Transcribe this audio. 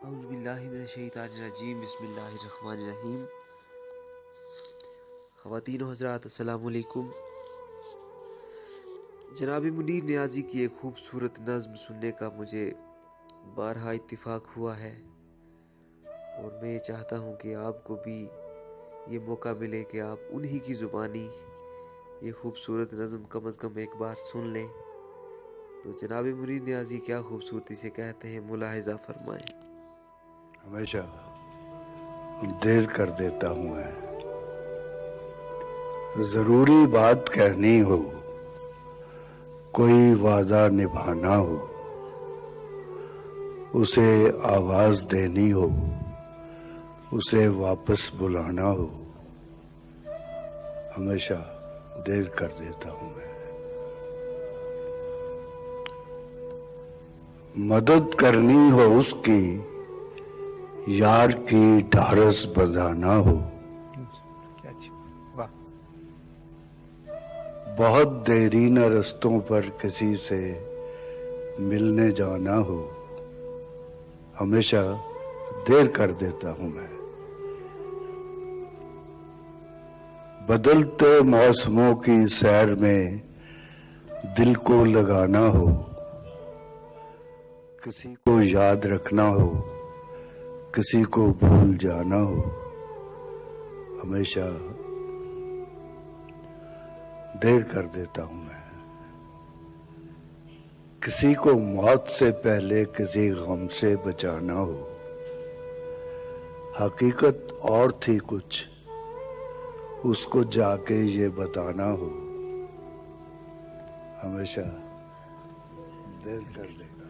औज़ुबिल्लाहिमिनश्शैतानिर्रजीम बिस्मिल्लाहिर्रहमानिर्रहीम। ख़वातीन व हज़रात अस्सलामु अलैकुम। जनाब मुनीर नियाज़ी की एक खूबसूरत नज़्म सुनने का मुझे बारहा इत्तिफ़ाक हुआ है और मैं चाहता हूँ कि आपको भी ये मौका मिले कि आप उन्हीं की ज़ुबानी ये खूबसूरत नज़्म कम अज़ कम एक बार सुन लें। तो जनाब मुनीर नियाज़ी क्या खूबसूरती से कहते हैं, मुलाहिज़ा फरमाएं। हमेशा देर कर देता हूँ मैं, जरूरी बात कहनी हो, कोई वादा निभाना हो, उसे आवाज देनी हो, उसे वापस बुलाना हो, हमेशा देर कर देता हूँ मैं। मदद करनी हो उसकी, यार की ढारस बंधाना हो, बहुत देरी न रस्तों पर किसी से मिलने जाना हो, हमेशा देर कर देता हूं मैं। बदलते मौसमों की सैर में दिल को लगाना हो, किसी को याद रखना हो, किसी को भूल जाना हो, हमेशा देर कर देता हूं मैं। किसी को मौत से पहले किसी गम से बचाना हो, हकीकत और थी कुछ, उसको जाके ये बताना हो, हमेशा देर कर देगा।